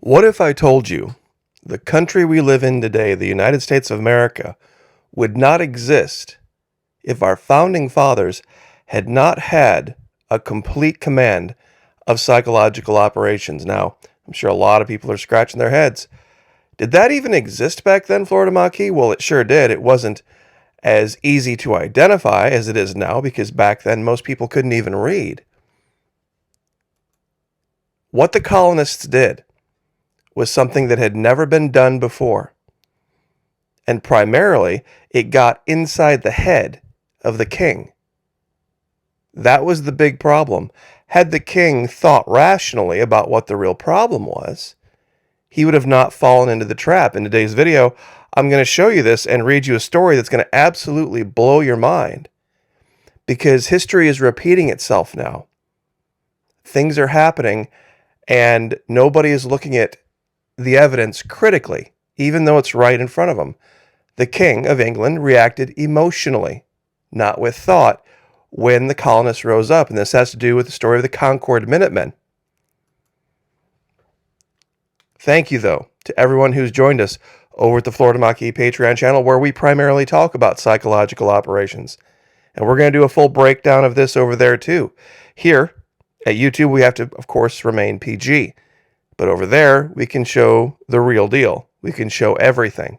What if I told you the country we live in today, the United States of America, would not exist if our founding fathers had not had a complete command of psychological operations? Now, I'm sure a lot of people are scratching their heads. Did that even exist back then, Florida Maquis? Well, it sure did. It wasn't as easy to identify as it is now because back then most people couldn't even read. What the colonists did was something that had never been done before. And primarily, it got inside the head of the king. That was the big problem. Had the king thought rationally about what the real problem was, he would have not fallen into the trap. In today's video, I'm going to show you this and read you a story that's going to absolutely blow your mind. Because history is repeating itself now. Things are happening, and nobody is looking at the evidence critically, even though it's right in front of them. The King of England reacted emotionally, not with thought, when the colonists rose up. And this has to do with the story of the Concord Minutemen. Thank you, though, to everyone who's joined us over at the Florida Maquis Patreon channel, where we primarily talk about psychological operations. And we're going to do a full breakdown of this over there, too. Here at YouTube, we have to, of course, remain PG. But over there, we can show the real deal. We can show everything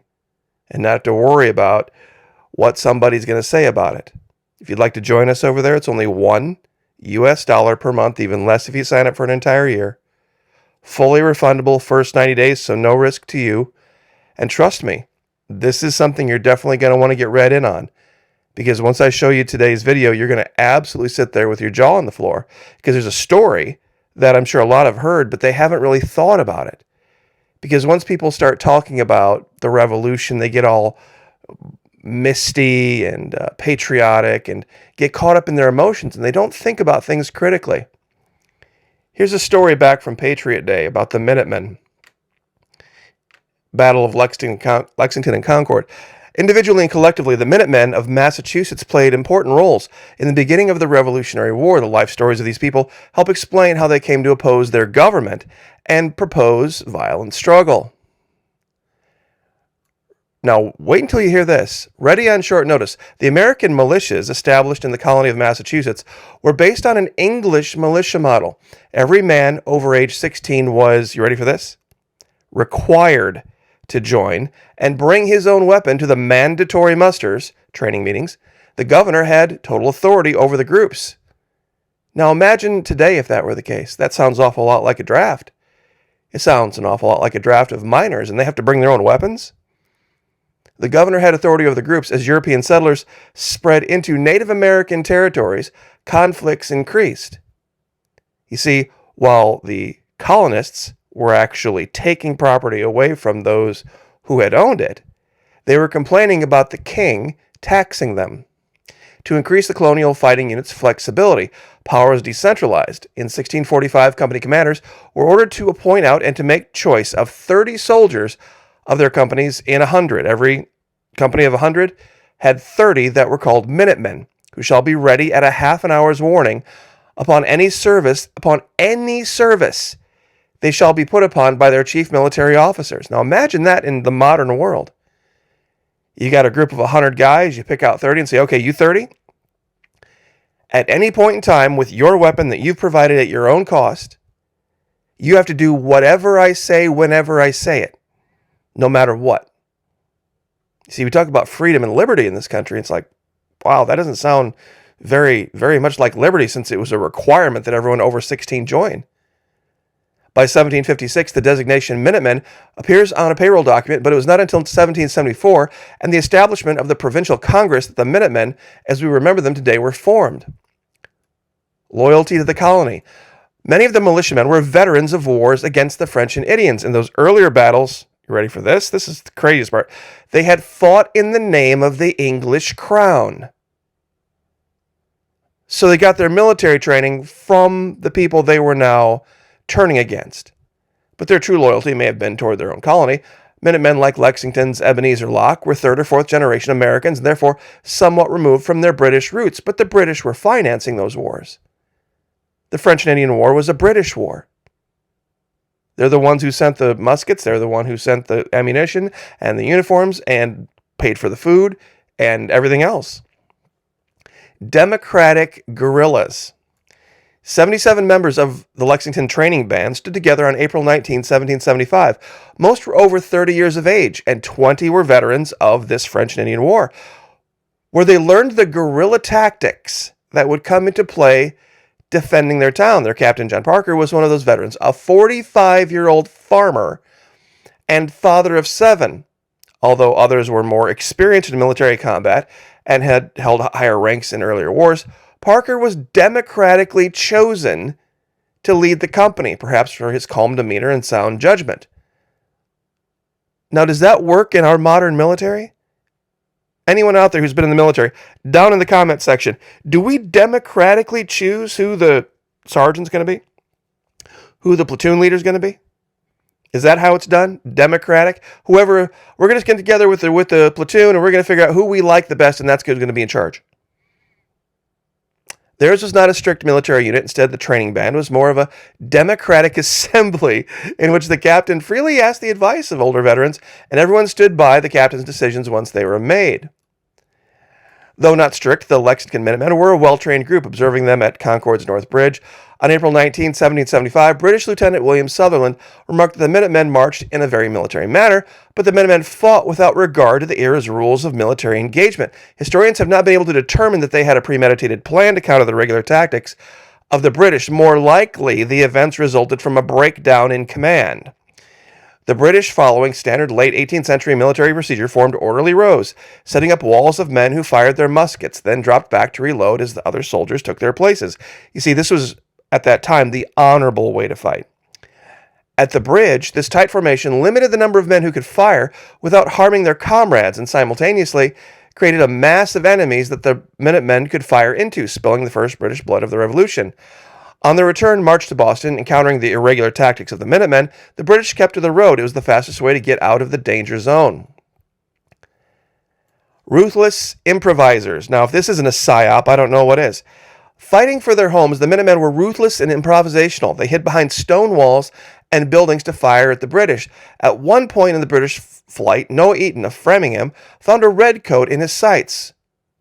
and not have to worry about what somebody's going to say about it. If you'd like to join us over there, it's only $1 US per month, even less if you sign up for an entire year. Fully refundable first 90 days, so no risk to you. And trust me, this is something you're definitely going to want to get read in on. Because once I show you today's video, you're going to absolutely sit there with your jaw on the floor. Because there's a story that I'm sure a lot have heard, but they haven't really thought about it. Because once people start talking about the revolution, they get all misty and patriotic and get caught up in their emotions, and they don't think about things critically. Here's a story back from Patriot Day about the Minutemen. Battle of Lexington and Concord. Individually and collectively, the Minutemen of Massachusetts played important roles in the beginning of the Revolutionary War. The life stories of these people help explain how they came to oppose their government and propose violent struggle. Now, wait until you hear this. Ready on short notice. The American militias established in the colony of Massachusetts were based on an English militia model. Every man over age 16 was, you ready for this? Required to join and bring his own weapon to the mandatory musters, training meetings. The governor had total authority over the groups. Now imagine today if that were the case. That sounds an awful lot like a draft. It sounds an awful lot like a draft of minors, and they have to bring their own weapons. The governor had authority over the groups. As European settlers spread into Native American territories, conflicts increased. You see, while the colonists were actually taking property away from those who had owned it, they were complaining about the king taxing them. To increase the colonial fighting unit's flexibility, power was decentralized. In 1645, company commanders were ordered to appoint out and to make choice of 30 soldiers of their companies in 100. Every company of 100 had 30 that were called Minutemen, who shall be ready at a half an hour's warning upon any service they shall be put upon by their chief military officers. Now imagine that in the modern world. You got a group of 100 guys, you pick out 30 and say, okay, you 30? At any point in time with your weapon that you've provided at your own cost, you have to do whatever I say whenever I say it, no matter what. See, we talk about freedom and liberty in this country. It's like, wow, that doesn't sound very, very much like liberty since it was a requirement that everyone over 16 join. By 1756, the designation Minutemen appears on a payroll document, but it was not until 1774 and the establishment of the Provincial Congress that the Minutemen, as we remember them today, were formed. Loyalty to the colony. Many of the militiamen were veterans of wars against the French and Indians. In those earlier battles, you ready for this? This is the craziest part. They had fought in the name of the English crown. So they got their military training from the people they were now turning against. But their true loyalty may have been toward their own colony. Minutemen like Lexington's Ebenezer Locke were third or fourth generation Americans and therefore somewhat removed from their British roots, but the British were financing those wars. The French and Indian War was a British war. They're the ones who sent the muskets. They're the one who sent the ammunition and the uniforms and paid for the food and everything else. Democratic guerrillas. 77 members of the Lexington Training Band stood together on April 19, 1775. Most were over 30 years of age, and 20 were veterans of this French and Indian War, where they learned the guerrilla tactics that would come into play defending their town. Their captain, John Parker, was one of those veterans, a 45-year-old farmer and father of 7. Although others were more experienced in military combat and had held higher ranks in earlier wars, Parker was democratically chosen to lead the company, perhaps for his calm demeanor and sound judgment. Now, does that work in our modern military? Anyone out there who's been in the military, down in the comment section, do we democratically choose who the sergeant's going to be? Who the platoon leader's going to be? Is that how it's done? Democratic? Whoever, we're going to get together with the platoon and we're going to figure out who we like the best and that's who's going to be in charge. Theirs was not a strict military unit. Instead, the training band was more of a democratic assembly in which the captain freely asked the advice of older veterans, and everyone stood by the captain's decisions once they were made. Though not strict, the Lexington Minutemen were a well-trained group. Observing them at Concord's North Bridge on April 19, 1775, British Lieutenant William Sutherland remarked that the Minutemen marched in a very military manner, but the Minutemen fought without regard to the era's rules of military engagement. Historians have not been able to determine that they had a premeditated plan to counter the regular tactics of the British. More likely, the events resulted from a breakdown in command. The British, following standard late 18th century military procedure, formed orderly rows, setting up walls of men who fired their muskets, then dropped back to reload as the other soldiers took their places. You see, this was, at that time, the honorable way to fight. At the bridge, this tight formation limited the number of men who could fire without harming their comrades, and simultaneously created a mass of enemies that the Minutemen could fire into, spilling the first British blood of the Revolution. On their return march to Boston, encountering the irregular tactics of the Minutemen, the British kept to the road. It was the fastest way to get out of the danger zone. Ruthless improvisers. Now, if this isn't a psyop, I don't know what is. Fighting for their homes, the Minutemen were ruthless and improvisational. They hid behind stone walls and buildings to fire at the British. At one point in the British flight, Noah Eaton of Framingham found a redcoat in his sights.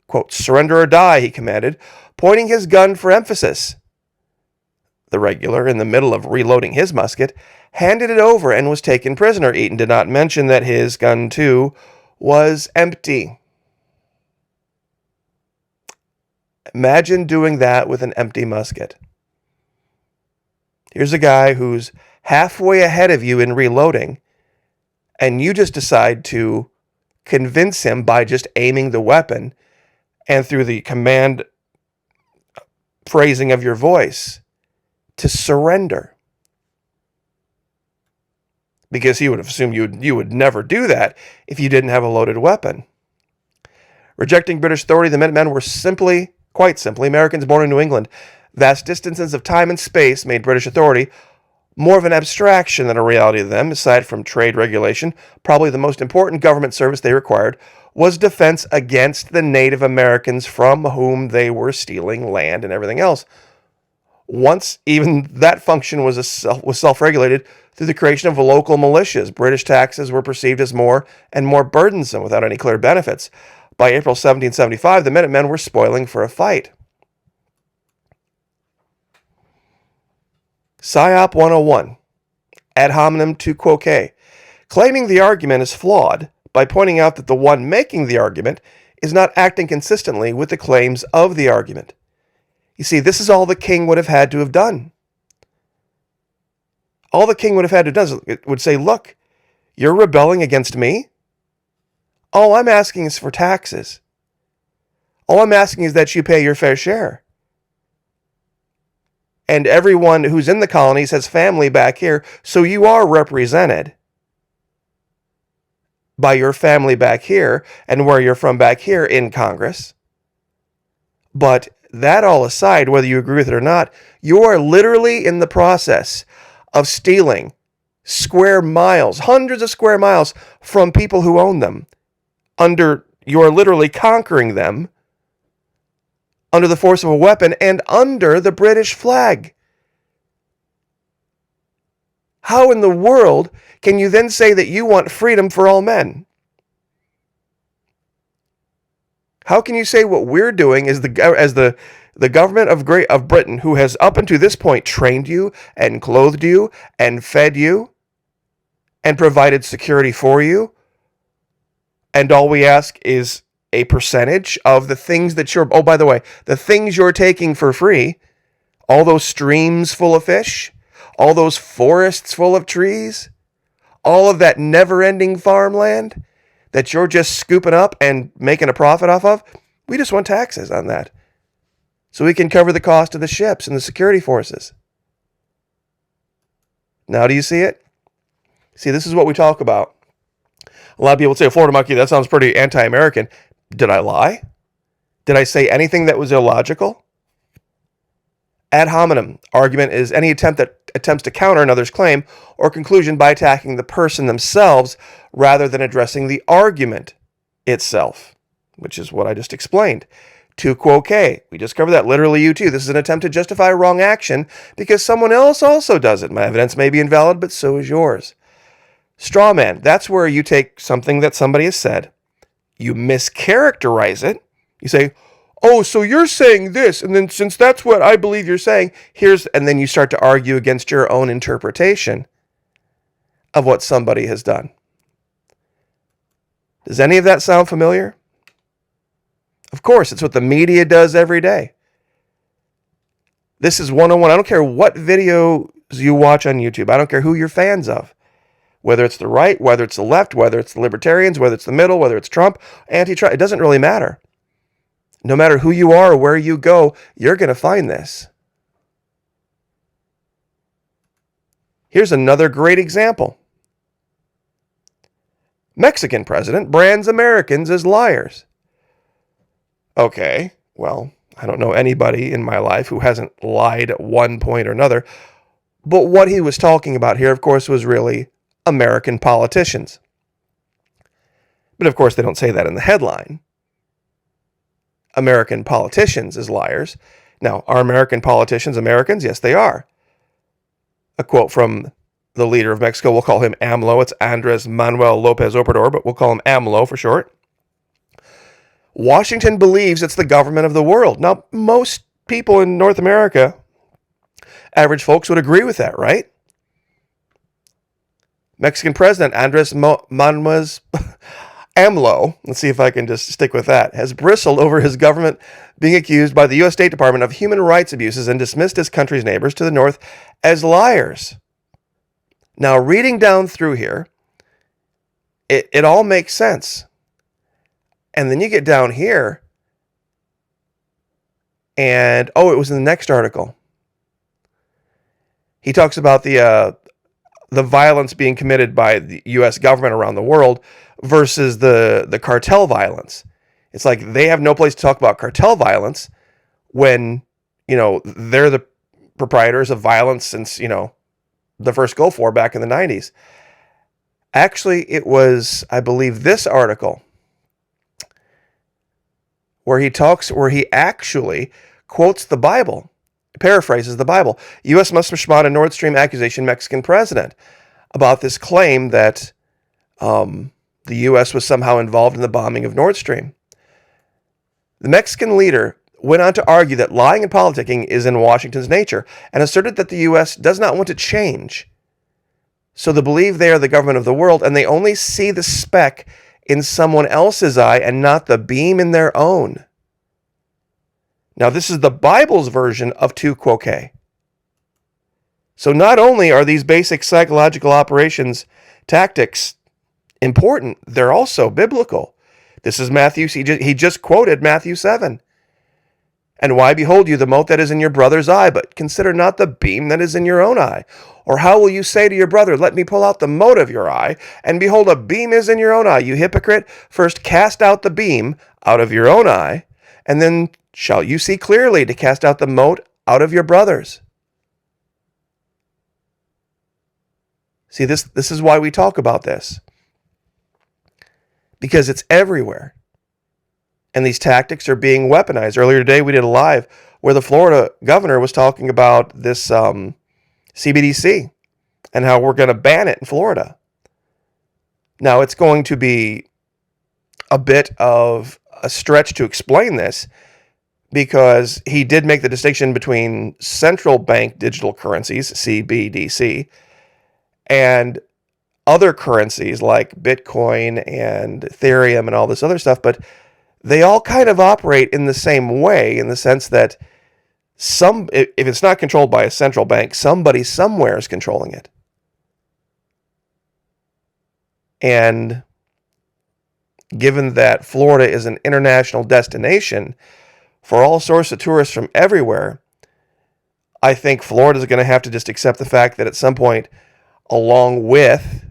Quote, "Surrender or die," he commanded, pointing his gun for emphasis. The regular, in the middle of reloading his musket, handed it over and was taken prisoner. Eaton did not mention that his gun, too, was empty. Imagine doing that with an empty musket. Here's a guy who's halfway ahead of you in reloading, and you just decide to convince him by just aiming the weapon and through the command phrasing of your voice to surrender. Because he would have assumed you would never do that if you didn't have a loaded weapon. Rejecting British authority, the Minutemen were quite simply, Americans born in New England. Vast distances of time and space made British authority more of an abstraction than a reality to them. Aside from trade regulation, probably the most important government service they required was defense against the Native Americans from whom they were stealing land and everything else. Once even that function was self-regulated through the creation of local militias, British taxes were perceived as more and more burdensome without any clear benefits. By April 1775, the Minutemen were spoiling for a fight. Psyop 101, ad hominem tu quoque, claiming the argument is flawed by pointing out that the one making the argument is not acting consistently with the claims of the argument. You see, this is all the king would have had to have done. All the king would have had to do would say, look, you're rebelling against me? All I'm asking is for taxes. All I'm asking is that you pay your fair share. And everyone who's in the colonies has family back here, so you are represented by your family back here and where you're from back here in Congress. But that all aside, whether you agree with it or not, you are literally in the process of stealing square miles, hundreds of square miles from people who own them. You're literally conquering them under the force of a weapon and under the British flag. How in the world can you then say that you want freedom for all men? How can you say what we're doing as the government of Britain, who has up until this point trained you and clothed you and fed you and provided security for you, and all we ask is a percentage of the things that you're, oh, by the way, the things you're taking for free, all those streams full of fish, all those forests full of trees, all of that never-ending farmland that you're just scooping up and making a profit off of, we just want taxes on that so we can cover the cost of the ships and the security forces. Now do you see it? See, this is what we talk about. A lot of people say, Florida monkey, that sounds pretty anti-American. Did I lie? Did I say anything that was illogical? Ad hominem argument is any attempt that attempts to counter another's claim or conclusion by attacking the person themselves rather than addressing the argument itself, which is what I just explained. Tu quoque, we just covered that. Literally, you too. This is an attempt to justify wrong action because someone else also does it. My evidence may be invalid, but so is yours. Straw man, that's where you take something that somebody has said, you mischaracterize it, you say, oh, so you're saying this, and then since that's what I believe you're saying, and then you start to argue against your own interpretation of what somebody has done. Does any of that sound familiar? Of course, it's what the media does every day. This is 101. I don't care what videos you watch on YouTube. I don't care who you're fans of. Whether it's the right, whether it's the left, whether it's the libertarians, whether it's the middle, whether it's Trump, anti-Trump, it doesn't really matter. No matter who you are or where you go, you're going to find this. Here's another great example. Mexican president brands Americans as liars. Okay, well, I don't know anybody in my life who hasn't lied at one point or another. But what he was talking about here, of course, was really American politicians. But of course, they don't say that in the headline. American politicians as liars. Now, are American politicians Americans? Yes, they are. A quote from the leader of Mexico, we'll call him AMLO. It's Andres Manuel Lopez Obrador, but we'll call him AMLO for short. Washington believes it's the government of the world. Now, most people in North America, average folks, would agree with that, right? Mexican President Andres Manuel AMLO, let's see if I can just stick with that, has bristled over his government being accused by the U.S. State Department of human rights abuses and dismissed his country's neighbors to the north as liars. Now, reading down through here, it all makes sense. And then you get down here, and, it was in the next article. He talks about the violence being committed by the U.S. government around the world versus the cartel violence. It's like they have no place to talk about cartel violence when, they're the proprietors of violence since, the first Gulf War back in the 90s. Actually, it was, I believe, this article where he actually quotes the Bible, paraphrases the Bible. U.S. must respond to Nord Stream accusation, Mexican president, about this claim that the U.S. was somehow involved in the bombing of Nord Stream. The Mexican leader went on to argue that lying and politicking is in Washington's nature and asserted that the U.S. does not want to change. So they believe they are the government of the world and they only see the speck in someone else's eye and not the beam in their own. Now, this is the Bible's version of tu quoque. So not only are these basic psychological operations tactics important, they're also biblical. This is Matthew. He just quoted Matthew 7. And why behold you the mote that is in your brother's eye, but consider not the beam that is in your own eye? Or how will you say to your brother, let me pull out the mote of your eye, and behold, a beam is in your own eye? You hypocrite, first cast out the beam out of your own eye, and then shall you see clearly to cast out the mote out of your brother's. See, this is why we talk about this. Because it's everywhere. And these tactics are being weaponized. Earlier today, we did a live where the Florida governor was talking about this CBDC and how we're going to ban it in Florida. Now, it's going to be a bit of a stretch to explain this because he did make the distinction between central bank digital currencies, CBDC, and other currencies like Bitcoin and Ethereum and all this other stuff, but they all kind of operate in the same way in the sense that if it's not controlled by a central bank, somebody somewhere is controlling it. And given that Florida is an international destination for all sorts of tourists from everywhere, I think Florida is going to have to just accept the fact that at some point, along with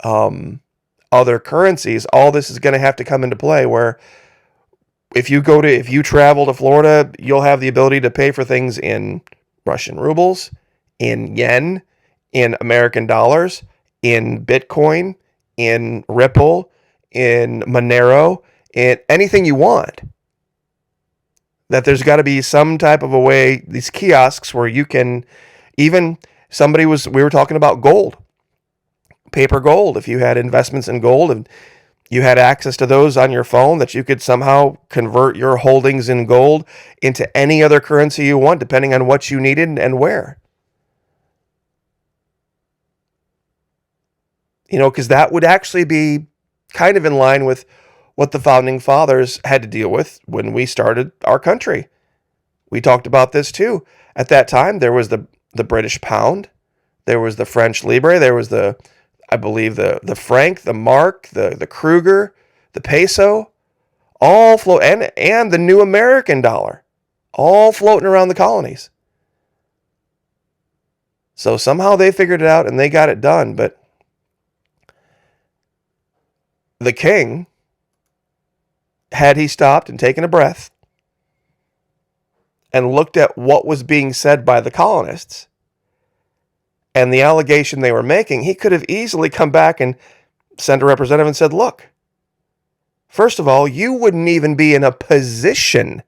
other currencies, all this is going to have to come into play where if you travel to Florida, you'll have the ability to pay for things in Russian rubles, in yen, in American dollars, in Bitcoin, in Ripple, in Monero, in anything you want. That there's got to be some type of a way, these kiosks where you can, even we were talking about gold, paper gold. If you had investments in gold and you had access to those on your phone, that you could somehow convert your holdings in gold into any other currency you want, depending on what you needed and where. Because that would actually be kind of in line with what the founding fathers had to deal with when we started our country. We talked about this too. At that time, there was the British pound, there was the French livre, there was I believe the franc, the mark, the Kruger, the peso, all float, and the new American dollar, all floating around the colonies. So somehow they figured it out and they got it done. But the king, had he stopped and taken a breath and looked at what was being said by the colonists and the allegation they were making, he could have easily come back and sent a representative and said, look, first of all, you wouldn't even be in a position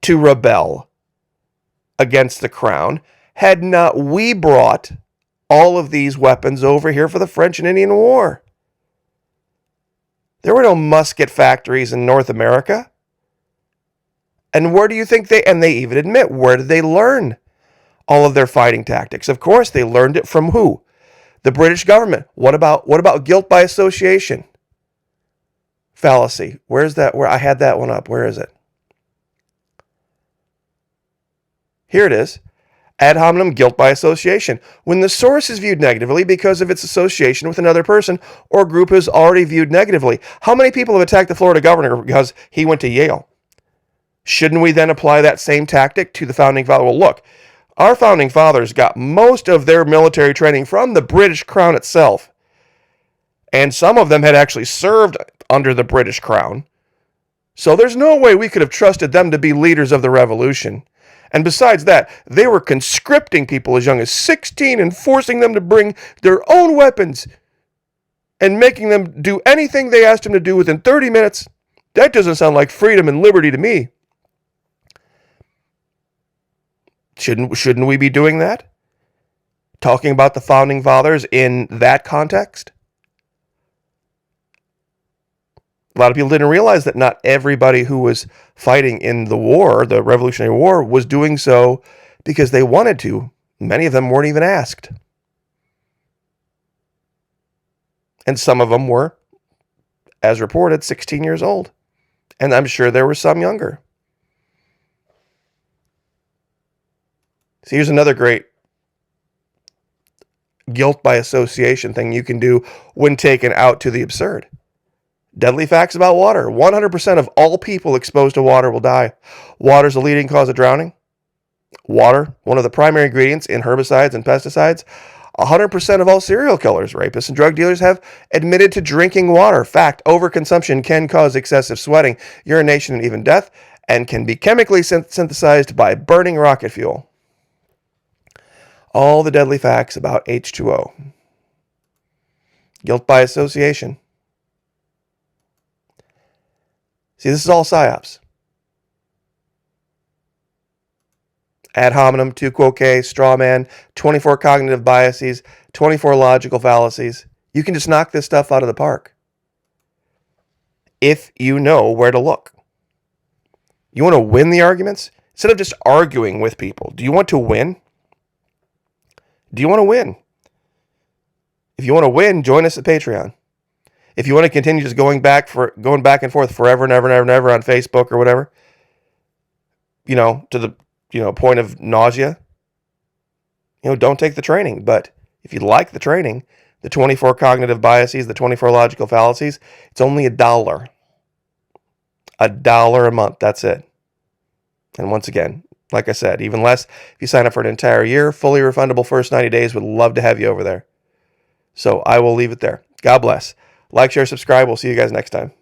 to rebel against the crown had not we brought all of these weapons over here for the French and Indian War. There were no musket factories in North America. And where do you think and they even admit, where did they learn all of their fighting tactics? Of course, they learned it from who? The British government. What about guilt by association? Fallacy. Where's that? Where I had that one up. Where is it? Here it is. Ad hominem, guilt by association. When the source is viewed negatively because of its association with another person or group is already viewed negatively. How many people have attacked the Florida governor because he went to Yale? Shouldn't we then apply that same tactic to the founding father? Well, look, our founding fathers got most of their military training from the British Crown itself. And some of them had actually served under the British Crown. So there's no way we could have trusted them to be leaders of the revolution. And besides that, they were conscripting people as young as 16 and forcing them to bring their own weapons and making them do anything they asked them to do within 30 minutes. That doesn't sound like freedom and liberty to me. Shouldn't we be doing that? Talking about the founding fathers in that context? A lot of people didn't realize that not everybody who was fighting in the war, the Revolutionary War, was doing so because they wanted to. Many of them weren't even asked. And some of them were, as reported, 16 years old. And I'm sure there were some younger. So here's another great guilt by association thing you can do when taken out to the absurd. Deadly facts about water. 100% of all people exposed to water will die. Water is the leading cause of drowning. Water, one of the primary ingredients in herbicides and pesticides. 100% of all serial killers, rapists, and drug dealers have admitted to drinking water. Fact, overconsumption can cause excessive sweating, urination, and even death, and can be chemically synthesized by burning rocket fuel. All the deadly facts about H2O. Guilt by association. See, this is all psyops. ad hominem, tu quoque, straw man, 24 cognitive biases, 24 logical fallacies. You can just knock this stuff out of the park if you know where to look. You want to win the arguments? Instead of just arguing with people, do you want to win? Do you want to win? If you want to win, join us at Patreon. If you want to continue just going back and forth forever and ever and ever and ever on Facebook or whatever, to the point of nausea, don't take the training. But if you like the training, the 24 cognitive biases, the 24 logical fallacies, it's only $1. $1 a month. That's it. And once again, like I said, even less if you sign up for an entire year, fully refundable first 90 days. Would love to have you over there. So I will leave it there. God bless. Like, share, subscribe. We'll see you guys next time.